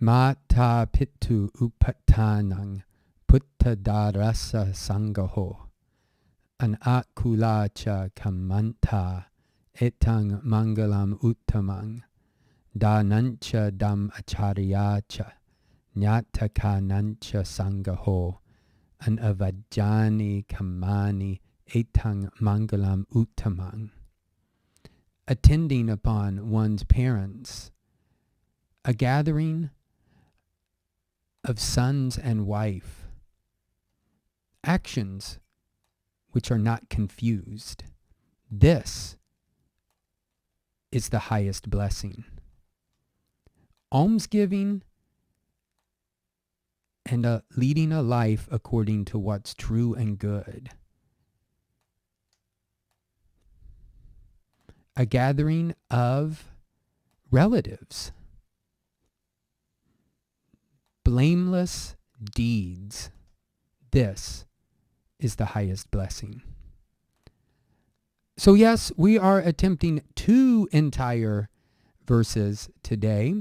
Mata pittu upattanang puttadarasa sangaho anakulacha kamanta etang mangalam uttamang danancha dam acharyacha nyatakanancha sangaho anavajani kamani etang mangalam uttamang. Attending upon one's parents, a gathering of sons and wife, actions which are not confused. This is the highest blessing. Almsgiving and leading a life according to what's true and good. A gathering of relatives. Blameless deeds. This is the highest blessing. So yes, we are attempting 2 entire verses today.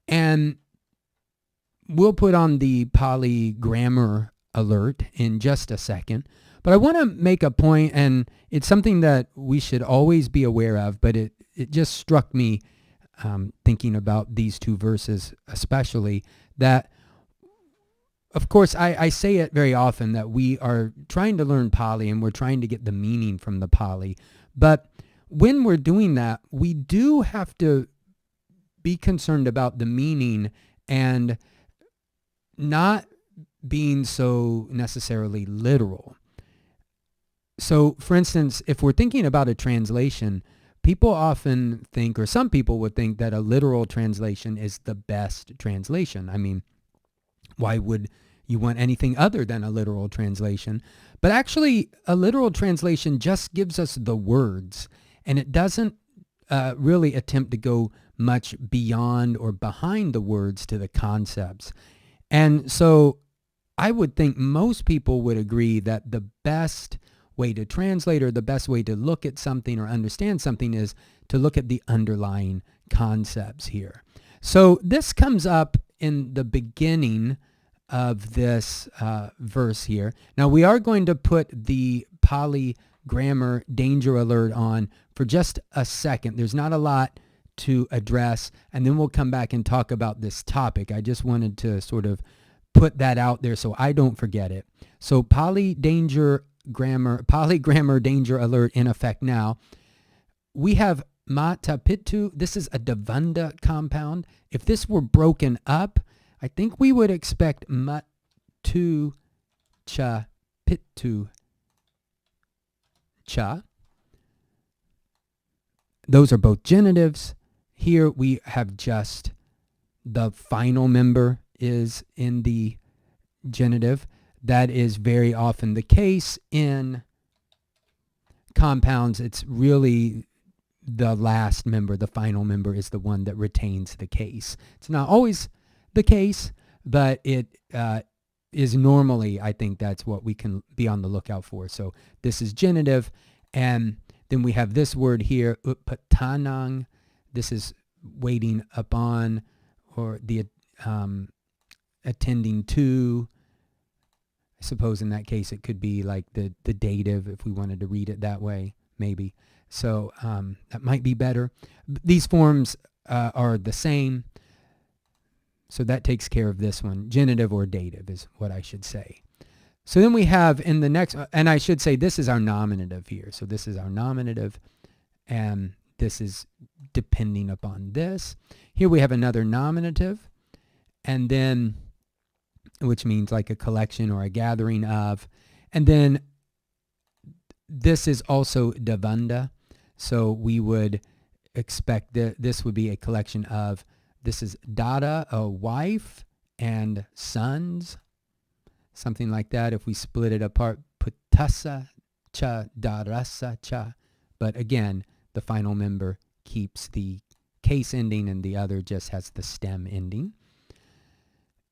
And we'll put on the Pali grammar alert in just a second. But I want to make a point, and it's something that we should always be aware of, but it just struck me thinking about these 2 verses especially, that of course I say it very often that we are trying to learn Pali and we're trying to get the meaning from the Pali. But when we're doing that, we do have to be concerned about the meaning and not being so necessarily literal. So, for instance, if we're thinking about a translation, people often think, or some people would think, that a literal translation is the best translation. I mean, why would you want anything other than a literal translation? But actually, a literal translation just gives us the words, and it doesn't really attempt to go much beyond or behind the words to the concepts. And so I would think most people would agree that the best way to translate, or the best way to look at something or understand something, is to look at the underlying concepts here. So this comes up in the beginning of this verse here. Now we are going to put the Pali grammar danger alert on for just a second. There's not a lot to address, and then we'll come back and talk about this topic. I just wanted to sort of put that out there so I don't forget it. So Pali grammar danger alert in effect now. We have mata pittu. This is a Devanda compound. If this were broken up, I think we would expect matu cha pittu cha. Those are both genitives. Here we have just the final member is in the genitive. That is very often the case in compounds. It's really the last member, the final member, is the one that retains the case. It's not always the case, but it is normally, I think that's what we can be on the lookout for. So this is genitive, and then we have this word here, upattanang. This is waiting upon, or the attending to. I suppose in that case it could be like the dative, if we wanted to read it that way, maybe. So that might be better. These forms are the same. So that takes care of this one. Genitive or dative is what I should say. So then we have in the next, and I should say this is our nominative here. So this is our nominative, and this is depending upon this. Here we have another nominative, and then, which means like a collection or a gathering of. And then this is also Devanda. So we would expect that this would be a collection of, this is Dada, a wife, and sons, something like that. If we split it apart, Putasa cha, Darasa cha. But again, the final member keeps the case ending and the other just has the stem ending.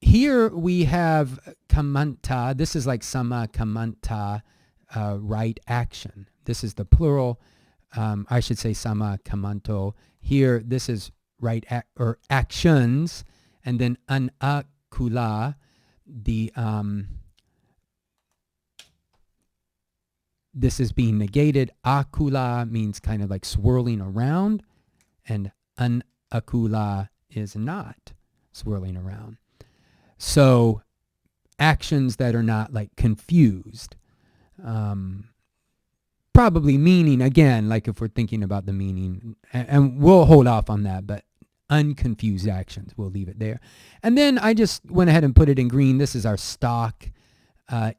Here we have kamanta. This is like sama kamanta, right action. This is the plural. I should say sama kamanto. Here, this is right or actions, And then anakula, this is being negated. Akula means kind of like swirling around, and anakula is not swirling around. So actions that are not like confused. Probably meaning, again, like if we're thinking about the meaning, and we'll hold off on that, but unconfused actions, we'll leave it there. And then I just went ahead and put it in green. This is our stock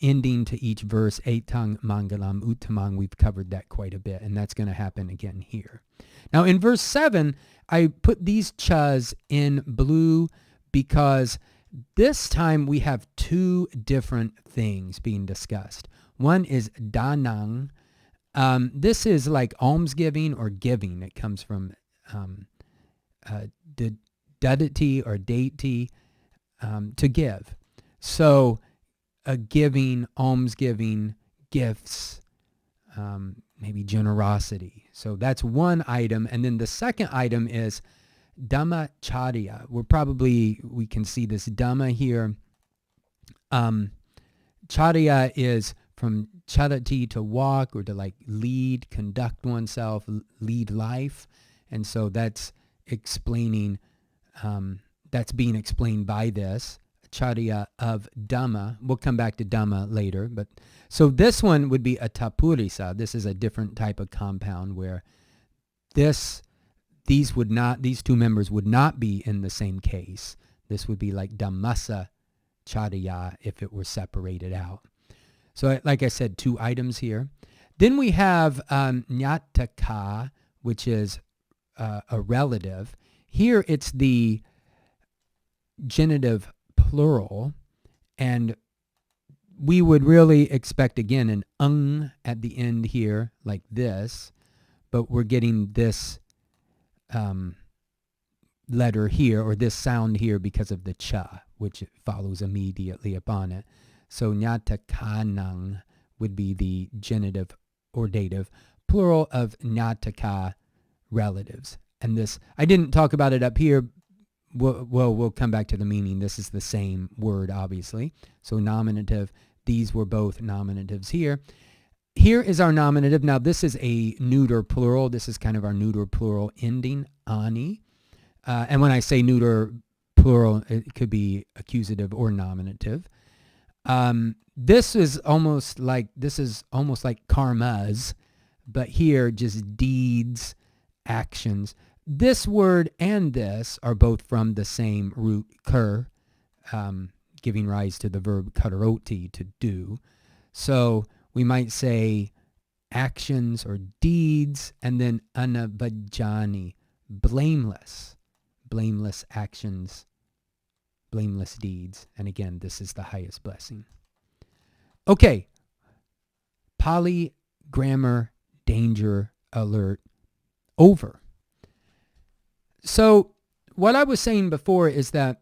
ending to each verse. Etang mangalam uttamang. We've covered that quite a bit, and that's going to happen again here. Now in verse 7, I put these chas in blue because this time we have two different things being discussed. One is danang. This is like almsgiving or giving. It comes from dudity or deity, to give. So a giving, almsgiving, gifts, maybe generosity. So that's one item. And then the second item is dhammacharya. We can see this dhamma here. Charya is from charati, to walk, or to like lead, conduct oneself, lead life. And so that's explaining, that's being explained by this charya of Dhamma. We'll come back to Dhamma later. But so this one would be a tapurisa. This is a different type of compound where these two members would not be in the same case. This would be like Dhammasa charya if it were separated out. So like I said, two items here. Then we have nyataka, which is a relative. Here it's the genitive plural, and we would really expect, again, an ung at the end here, like this, but we're getting this letter here, or this sound here, because of the cha, which follows immediately upon it. So nyatakanang would be the genitive or dative, plural of nyataka, relatives. And this, I didn't talk about it up here. We'll come back to the meaning. This is the same word, obviously. So nominative, these were both nominatives here. Here is our nominative. Now this is a neuter plural. This is kind of our neuter plural ending, ani. And when I say neuter plural, it could be accusative or nominative. This is almost like karmas, but here just deeds, actions. This word and this are both from the same root kur, giving rise to the verb karoti, to do. So we might say actions or deeds, and then anabhajani, blameless actions, blameless deeds. And again, this is the highest blessing. Okay, Pali grammar danger alert over. So what I was saying before is that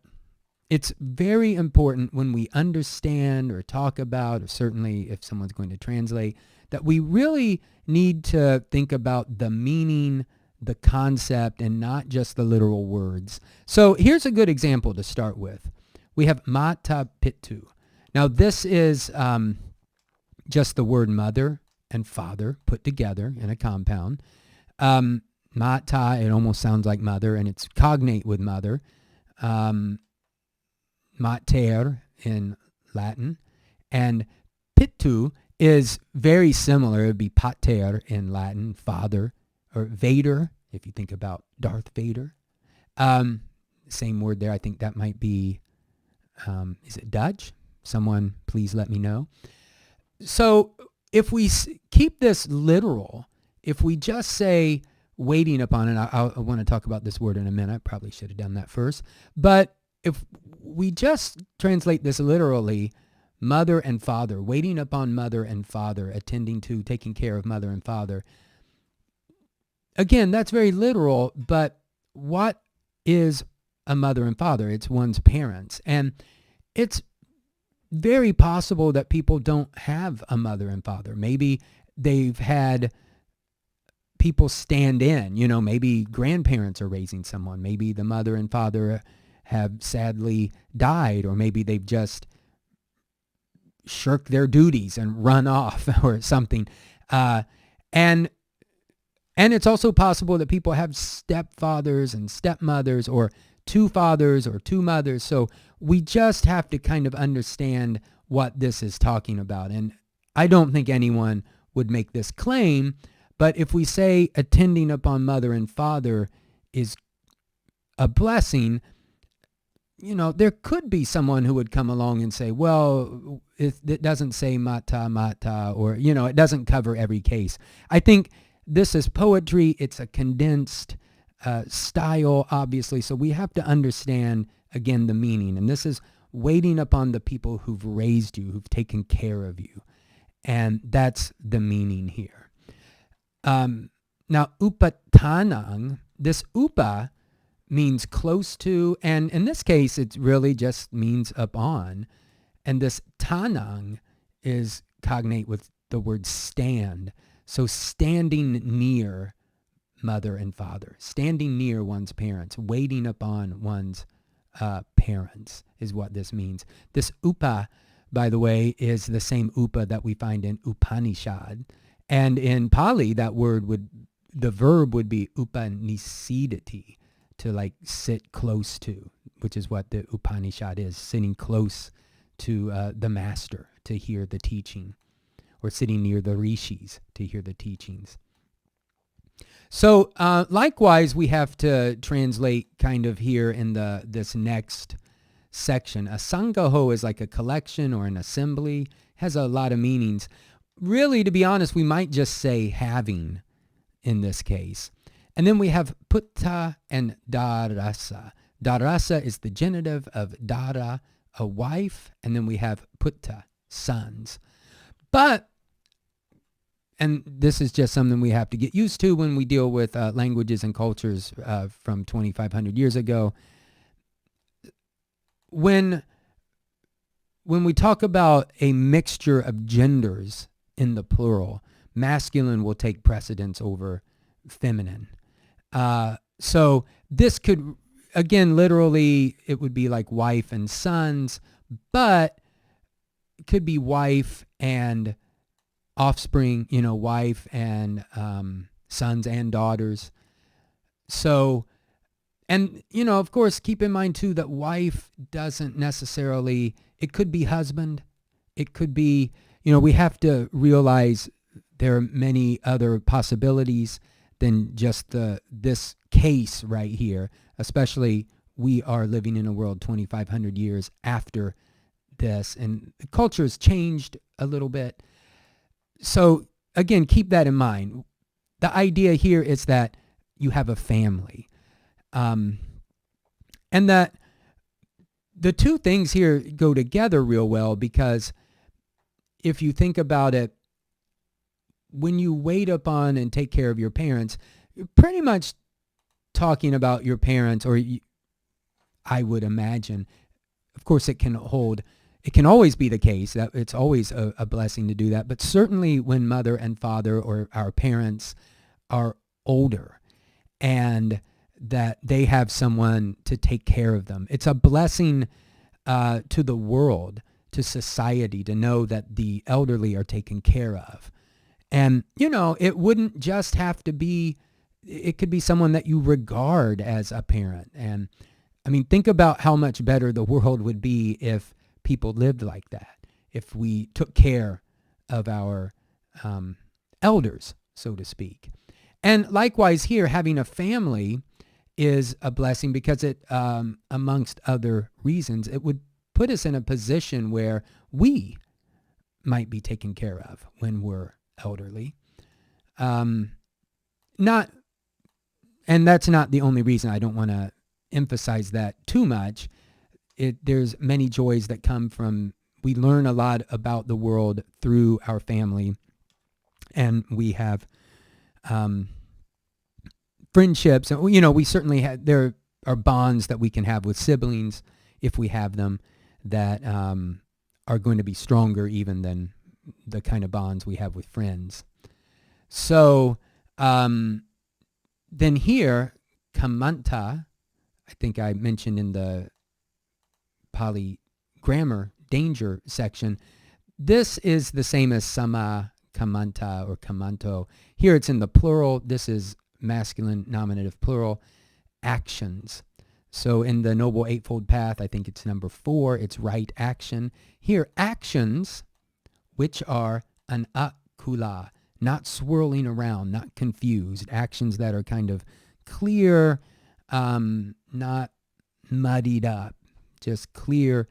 it's very important when we understand or talk about, or certainly if someone's going to translate, that we really need to think about the meaning, the concept, and not just the literal words. So here's a good example to start with. We have mata pitu. Now this is just the word mother and father put together in a compound. Mata, it almost sounds like mother, and it's cognate with mother. Mater in Latin. And pitu is very similar. It would be pater in Latin, father, or Vader, if you think about Darth Vader. Same word there. I think that might be, is it Dutch? Someone please let me know. So if we keep this literal, if we just say waiting upon it, I want to talk about this word in a minute. I probably should have done that first. But if we just translate this literally, mother and father, waiting upon mother and father, attending to, taking care of mother and father. Again, that's very literal, but what is a mother and father? It's one's parents. And it's very possible that people don't have a mother and father. Maybe they've had people stand in, maybe grandparents are raising someone. Maybe the mother and father have sadly died, or maybe they've just shirked their duties and run off or something. And it's also possible that people have stepfathers and stepmothers, or two fathers or two mothers. So we just have to kind of understand what this is talking about. And I don't think anyone would make this claim, but if we say attending upon mother and father is a blessing, there could be someone who would come along and say, well, it doesn't say mata mata, or, it doesn't cover every case. I think this is poetry. It's a condensed style, obviously. So we have to understand, again, the meaning. And this is waiting upon the people who've raised you, who've taken care of you. And that's the meaning here. Now, upatanang, this upa means close to, and in this case, it really just means upon. And this tanang is cognate with the word stand. So standing near mother and father, standing near one's parents, waiting upon one's parents is what this means. This upa, by the way, is the same upa that we find in Upanishad. And in Pali, the verb would be upanisidati, to like sit close to, which is what the Upanishad is, sitting close to the master to hear the teaching, or sitting near the rishis to hear the teachings. So likewise, we have to translate kind of here in this next section. A sangaho is like a collection or an assembly, has a lot of meanings. Really, to be honest, we might just say having in this case. And then we have putta and darasa. Darasa is the genitive of dara, a wife, and then we have putta, sons. But, and this is just something we have to get used to when we deal with languages and cultures from 2,500 years ago. When we talk about a mixture of genders in the plural, masculine will take precedence over feminine. So this could, again, literally, it would be like wife and sons, but it could be wife and offspring, wife and sons and daughters. So, and, of course, keep in mind, too, that wife doesn't necessarily, it could be husband. It could be, we have to realize there are many other possibilities than just this case right here, especially we are living in a world 2,500 years after this, and the culture has changed a little bit. So again, keep that in mind. The idea here is that you have a family. And that the two things here go together real well, because if you think about it, when you wait upon and take care of your parents, you're pretty much talking about your parents, or I would imagine. Of course, it can always be the case that it's always a blessing to do that. But certainly when mother and father or our parents are older and that they have someone to take care of them, it's a blessing to the world, to society, to know that the elderly are taken care of. And, it wouldn't just have to be, it could be someone that you regard as a parent. And I mean, think about how much better the world would be if people lived like that, if we took care of our elders, so to speak. And likewise here, having a family is a blessing because it, amongst other reasons, it would put us in a position where we might be taken care of when we're elderly. And that's not the only reason. I don't want to emphasize that too much. There's many joys that come from, we learn a lot about the world through our family, and we have friendships. And, we certainly have, there are bonds that we can have with siblings, if we have them, that are going to be stronger even than the kind of bonds we have with friends. So then here, kamanta, I think I mentioned in the Pali grammar danger section. This is the same as sama, kamanta, or kamanto. Here it's in the plural. This is masculine nominative plural, actions. So in the Noble Eightfold Path, I think it's number 4, it's right action. Here, actions, which are an akula, not swirling around, not confused. Actions that are kind of clear, not muddied up, just clear.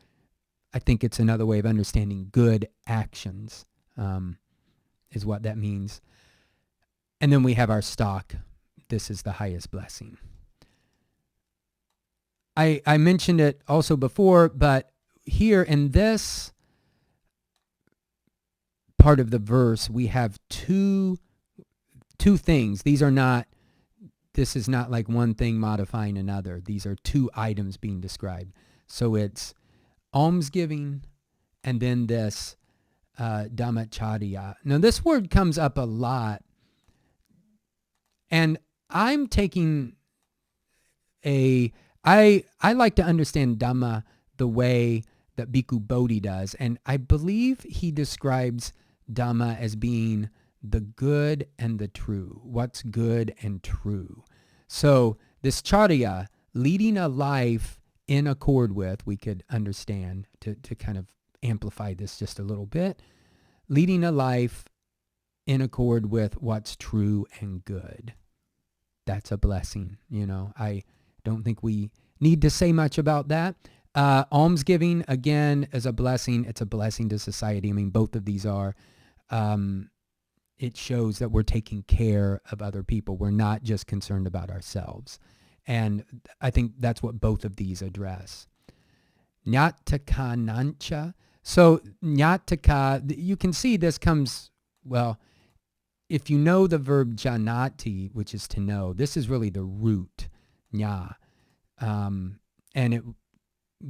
I think it's another way of understanding good actions, is what that means. And then we have our stock. This is the highest blessing. I mentioned it also before, but here in this part of the verse, we have two things. This is not like one thing modifying another. These are 2 items being described. So it's almsgiving and then this dhammacharya. Now this word comes up a lot, and I'm taking I like to understand Dhamma the way that Bhikkhu Bodhi does, and I believe he describes Dhamma as being the good and the true, what's good and true. So this charya, leading a life in accord with, we could understand, to kind of amplify this just a little bit, leading a life in accord with what's true and good. That's a blessing, I don't think we need to say much about that. Almsgiving, again, is a blessing. It's a blessing to society. I mean, both of these are. It shows that we're taking care of other people. We're not just concerned about ourselves. And I think that's what both of these address. Nyataka nancha. So nyataka, you can see this comes, well, if you know the verb janati, which is to know, this is really the root, nya. And it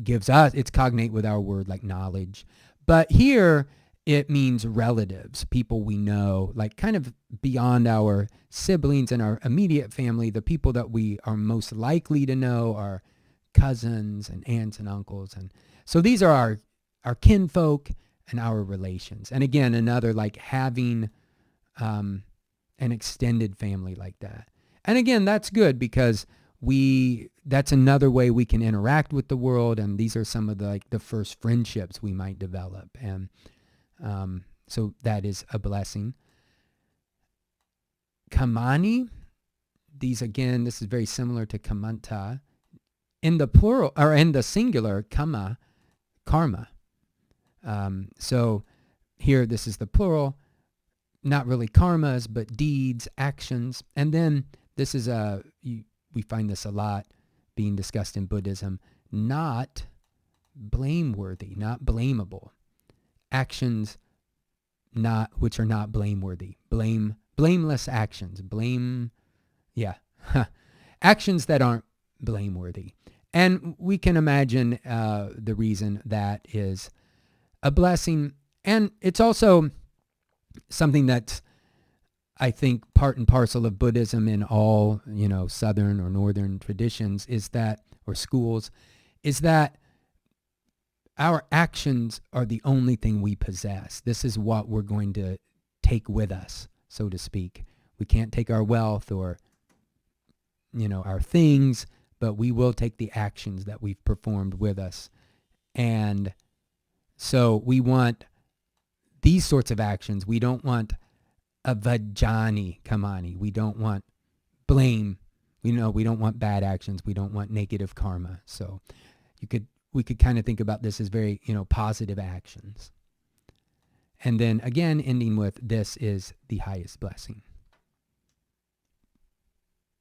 gives us, it's cognate with our word like knowledge. But here it means relatives, people we know, like kind of beyond our siblings and our immediate family. The people that we are most likely to know are cousins and aunts and uncles. And so these are our kinfolk and our relations. And again, another like having an extended family like that. And again, that's good because that's another way we can interact with the world, and these are some of the first friendships we might develop, and so that is a blessing. Kamani, this is very similar to kamanta. In the plural, or in the singular, karma. So here, this is the plural, not really karmas, but deeds, actions, and then this is we find this a lot being discussed in Buddhism, not blameworthy, not blamable. Actions which are not blameworthy. Blameless actions. Actions that aren't blameworthy. And we can imagine the reason that is a blessing. And it's also something that's, I think, part and parcel of Buddhism in all, southern or northern traditions or schools, is that our actions are the only thing we possess. This is what we're going to take with us, so to speak. We can't take our wealth or, our things, but we will take the actions that we've performed with us. And so we want these sorts of actions. We don't want avajani kamani. We don't want blame. We don't want bad actions. We don't want negative karma. So we could kind of think about this as very, positive actions. And then again, ending with, this is the highest blessing.